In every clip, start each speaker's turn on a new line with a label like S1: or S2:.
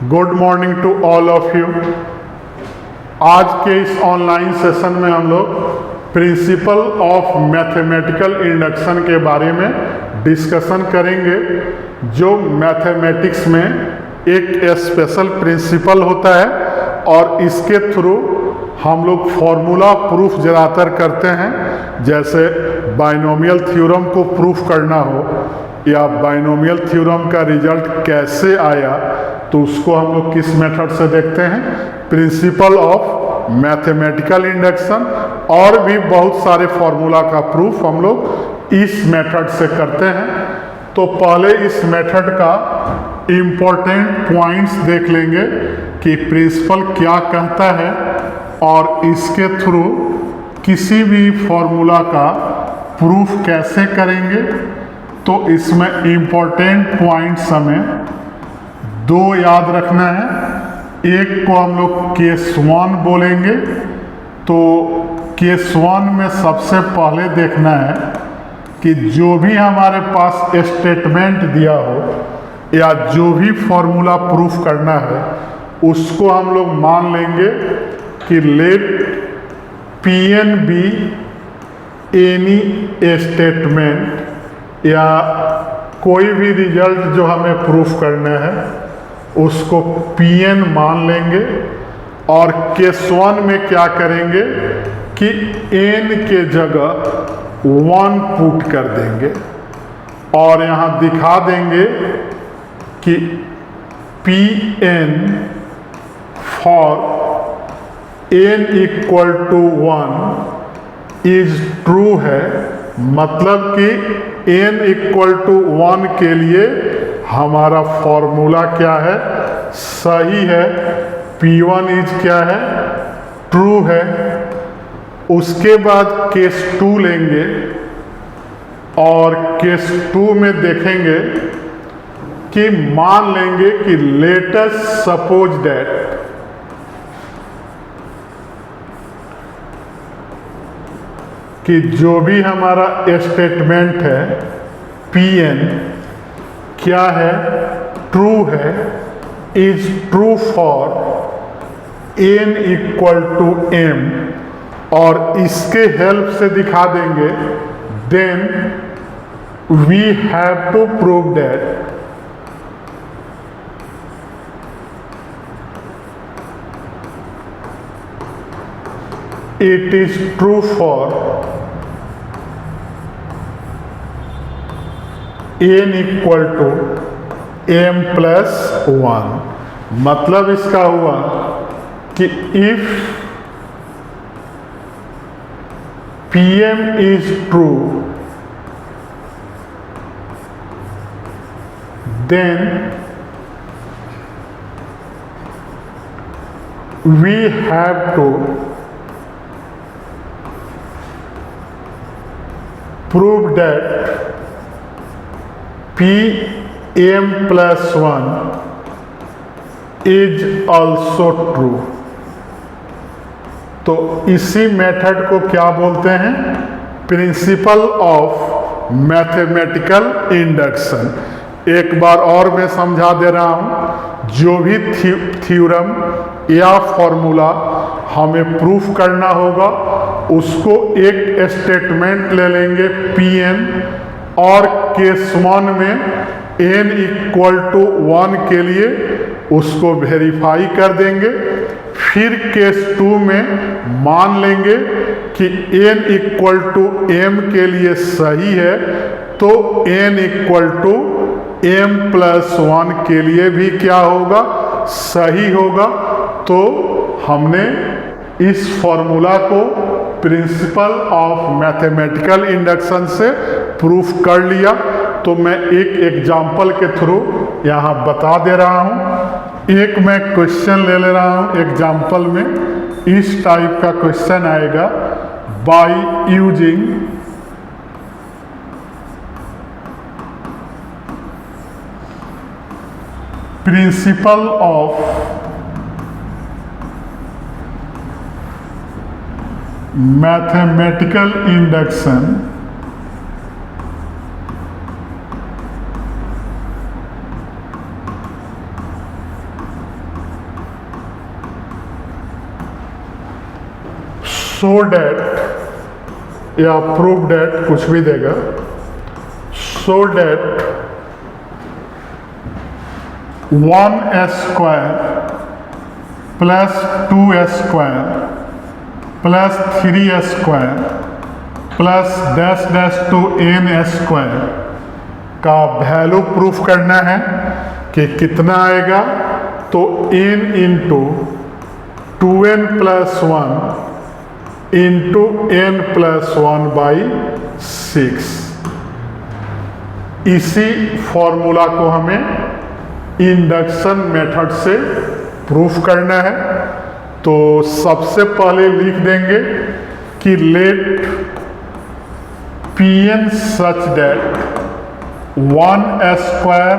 S1: Good morning to all of you. आज के इस ऑनलाइन सेशन में हम लोग प्रिंसिपल ऑफ मैथमेटिकल इंडक्शन के बारे में डिस्कशन करेंगे, जो मैथमेटिक्स में एक स्पेशल प्रिंसिपल होता है और इसके थ्रू हम लोग फॉर्मूला प्रूफ ज़्यादातर करते हैं। जैसे बाइनोमियल थ्योरम को प्रूफ करना हो या बाइनोमियल थ्योरम का रिजल्ट कैसे आया, तो उसको हम लोग किस मेथड से देखते हैं, प्रिंसिपल ऑफ मैथमेटिकल इंडक्शन। और भी बहुत सारे फॉर्मूला का प्रूफ हम लोग इस मेथड से करते हैं। तो पहले इस मेथड का इम्पोर्टेंट पॉइंट्स देख लेंगे कि प्रिंसिपल क्या कहता है और इसके थ्रू किसी भी फॉर्मूला का प्रूफ कैसे करेंगे। तो इसमें इम्पोर्टेंट पॉइंट्स हमें दो याद रखना है। एक को हम लोग केस 1 बोलेंगे। तो केस 1 में सबसे पहले देखना है कि जो भी हमारे पास स्टेटमेंट दिया हो या जो भी फॉर्मूला प्रूफ करना है, उसको हम लोग मान लेंगे कि let Pn be any statement, या कोई भी रिजल्ट जो हमें प्रूफ करना है उसको Pn मान लेंगे। और केस 1 में क्या करेंगे कि n के जगह 1 पुट कर देंगे और यहाँ दिखा देंगे कि Pn for n equal to 1 is true है। मतलब कि n इक्वल टू 1 के लिए हमारा फॉर्मूला क्या है, सही है। P1 इज क्या है, ट्रू है। उसके बाद केस 2 लेंगे और केस 2 में देखेंगे कि मान लेंगे कि लेट अस सपोज दैट कि जो भी हमारा स्टेटमेंट है Pn क्या है, ट्रू है, is true for n equal to m, और इसके हेल्प से दिखा देंगे then we have to prove that it is true for n equal to m plus 1। मतलब इसका हुआ कि if Pm is true then we have to prove that Pm plus 1 is also true। तो इसी method को क्या बोलते हैं, प्रिंसिपल ऑफ मैथमेटिकल इंडक्शन। एक बार और मैं समझा दे रहा हूँ, जो भी थ्योरम या फॉर्मूला हमें प्रूफ करना होगा उसको एक स्टेटमेंट ले लेंगे Pn, और केस 1 में n इक्वल टू 1 के लिए उसको वेरीफाई कर देंगे। फिर केस 2 में मान लेंगे कि n इक्वल टू m के लिए सही है, तो n equal to m plus 1 के लिए भी क्या होगा, सही होगा। तो हमने इस फॉर्मूला को प्रिंसिपल ऑफ मैथमेटिकल इंडक्शन से प्रूफ कर लिया। तो मैं एक एग्जाम्पल के थ्रू यहाँ बता दे रहा हूँ। एक मैं क्वेश्चन ले रहा हूँ एग्जाम्पल में। इस टाइप का क्वेश्चन आएगा, by using principle of mathematical induction so that या प्रूव डैट कुछ भी देगा, so that 1 square plus 2 square plus 3 square plus dash dash to n square का वैल्यू प्रूफ करना है कि कितना आएगा। तो n into 2n plus 1 into n plus 1 by 6। इसी फॉर्मूला को हमें इंडक्शन मेथड से प्रूफ करना है। तो सबसे पहले लिख देंगे कि let Pn such that 1 square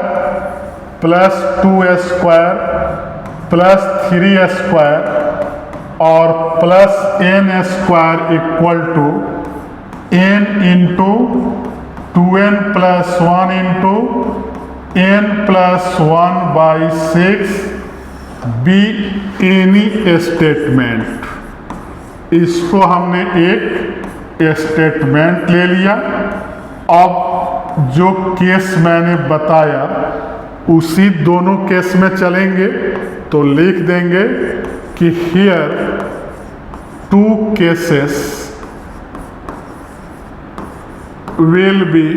S1: plus 2 square plus 3 square और plus n square equal to n into 2n plus 1 into n plus 1 by 6 be any statement. इसको हमने एक स्टेटमेंट ले लिया। अब जो केस मैंने बताया उसी दोनों केस में चलेंगे। तो लिख देंगे कि here 2 cases will be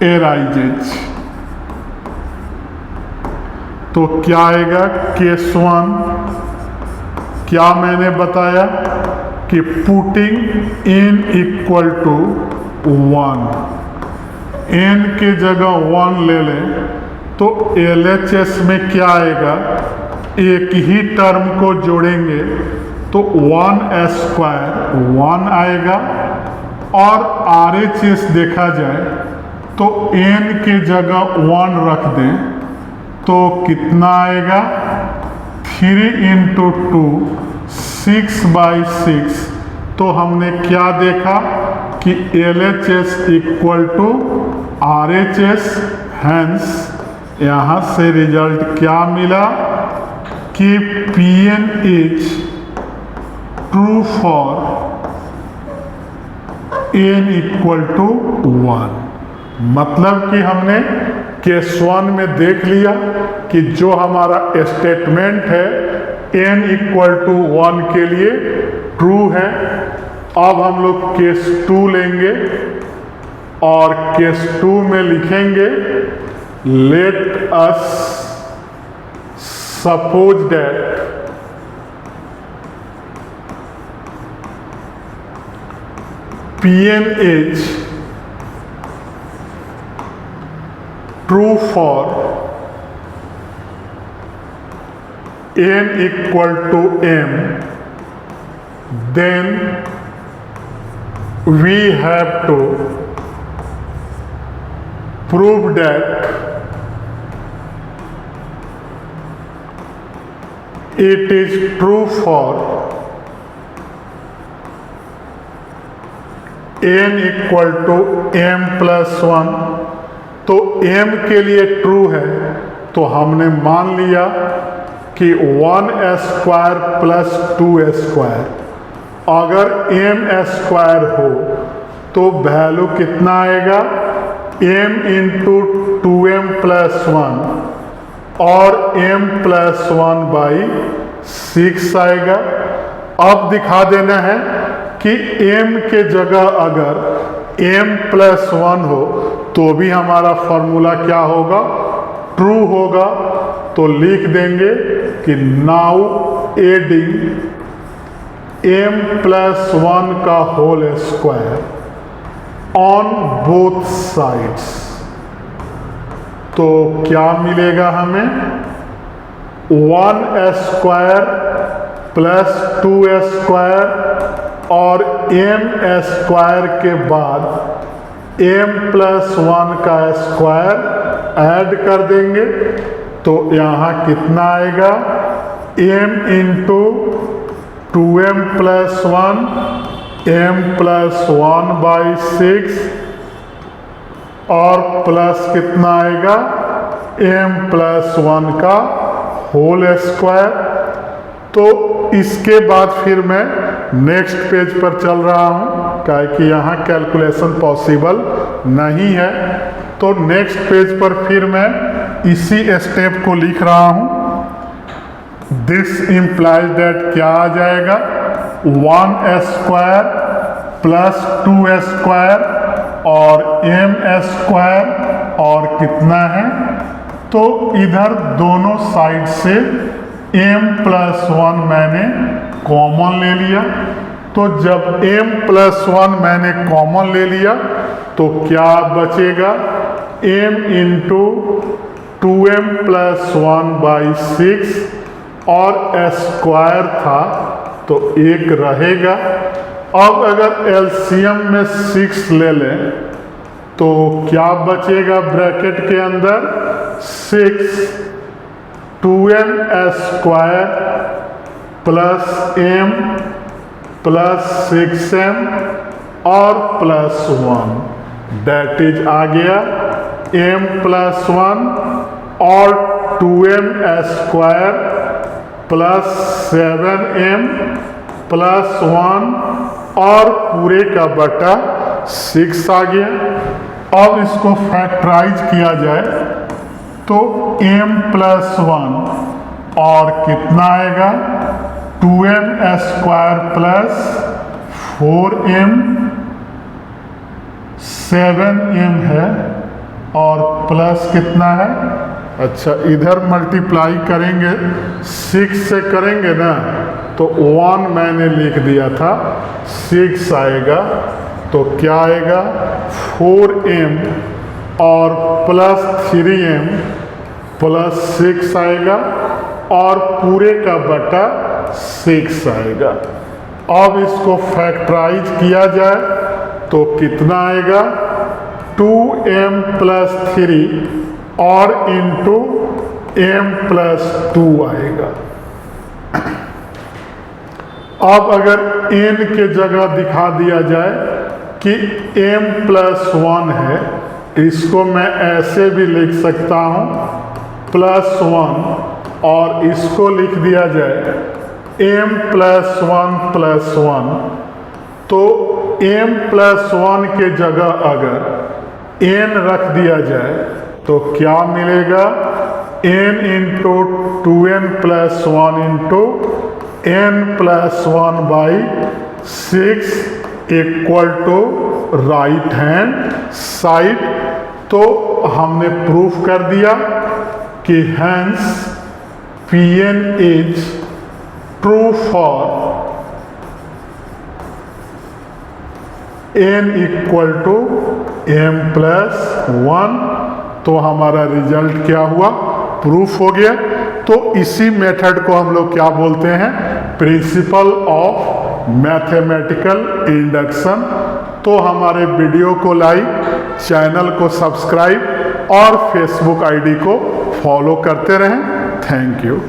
S1: arises. तो क्या आएगा केस 1, क्या मैंने बताया कि putting n equal to 1, n के जगह 1 ले लें तो LHS में क्या आएगा, एक ही टर्म को जोड़ेंगे तो 1 स्क्वायर 1 आएगा और RHS देखा जाए तो n के जगह 1 रख दें तो कितना आएगा 3 इंटू 2 6 बाई 6। तो हमने क्या देखा कि LHS equal to RHS, hence यहाँ से रिजल्ट क्या मिला कि Pn is true for n equal to 1। मतलब कि हमने केस 1 में देख लिया कि जो हमारा स्टेटमेंट है n इक्वल टू 1 के लिए ट्रू है। अब हम लोग केस 2 लेंगे और केस 2 में लिखेंगे let us suppose that Pn is true for n equal to m, then we have to prove that it is true for n equal to m plus 1। तो m के लिए ट्रू है तो हमने मान लिया कि 1 स्क्वायर प्लस 2 स्क्वायर, अगर m स्क्वायर हो तो वैल्यू कितना आएगा m इंटू 2m प्लस 1 और m प्लस 1 बाई 6 आएगा। अब दिखा देना है कि m के जगह अगर m प्लस 1 हो तो भी हमारा फॉर्मूला क्या होगा, ट्रू होगा। तो लिख देंगे कि नाउ एडिंग m प्लस 1 का whole square on both sides. तो क्या मिलेगा हमें 1 स्क्वायर प्लस 2 स्क्वायर और m स्क्वायर के बाद m प्लस 1 का स्क्वायर ऐड कर देंगे तो यहाँ कितना आएगा m into 2m plus 1 m plus 1 by 6 और प्लस कितना आएगा m प्लस 1 का होल स्क्वायर। तो इसके बाद फिर मैं नेक्स्ट पेज पर चल रहा हूँ, क्या कि यहाँ कैलकुलेशन पॉसिबल नहीं है। तो नेक्स्ट पेज पर फिर मैं इसी स्टेप को लिख रहा हूँ। दिस इम्प्लाइज दैट क्या आ जाएगा, 1 स्क्वायर प्लस 2 स्क्वायर और m स्क्वायर और कितना है, तो इधर दोनों साइड से m+1 मैंने कॉमन ले लिया। तो जब m+1 मैंने कॉमन ले लिया तो क्या बचेगा, m इंटू 2m+1/6 और स्क्वायर था तो 1 रहेगा। अब अगर एलसीएम में 6 ले लें तो क्या बचेगा ब्रैकेट के अंदर, 6 2m square plus m plus 6m और +1 दैट इज आ गया m+1 और 2m square plus 7m plus 1 और पूरे का बटा 6 आ गया। अब इसको फैक्टराइज किया जाए तो m+1 और कितना आएगा, 2m square plus 4m 7m है और प्लस कितना है, अच्छा इधर मल्टीप्लाई करेंगे 6 से करेंगे ना, तो 1 मैंने लिख दिया था, 6 आएगा तो क्या आएगा 4m और प्लस 3m प्लस 6 आएगा और पूरे का बटा 6 आएगा। अब इसको फैक्टराइज किया जाए तो कितना आएगा, 2m प्लस 3 और इंटू m+2 आएगा। अब अगर n के जगह दिखा दिया जाए कि m+1 है, इसको मैं ऐसे भी लिख सकता हूँ +1 और इसको लिख दिया जाए m+1+1, तो m+1 के जगह अगर n रख दिया जाए तो क्या मिलेगा, n into 2n+1 into n+1/6 equal to right hand side. तो हमने प्रूफ कर दिया कि hence Pn is true for n equal to m+1। तो हमारा रिजल्ट क्या हुआ, प्रूफ हो गया। तो इसी मेथड को हम लोग क्या बोलते हैं, प्रिंसिपल ऑफ मैथमेटिकल इंडक्शन। तो हमारे वीडियो को लाइक, चैनल को सब्सक्राइब और फेसबुक आईडी को फॉलो करते रहें। Thank you.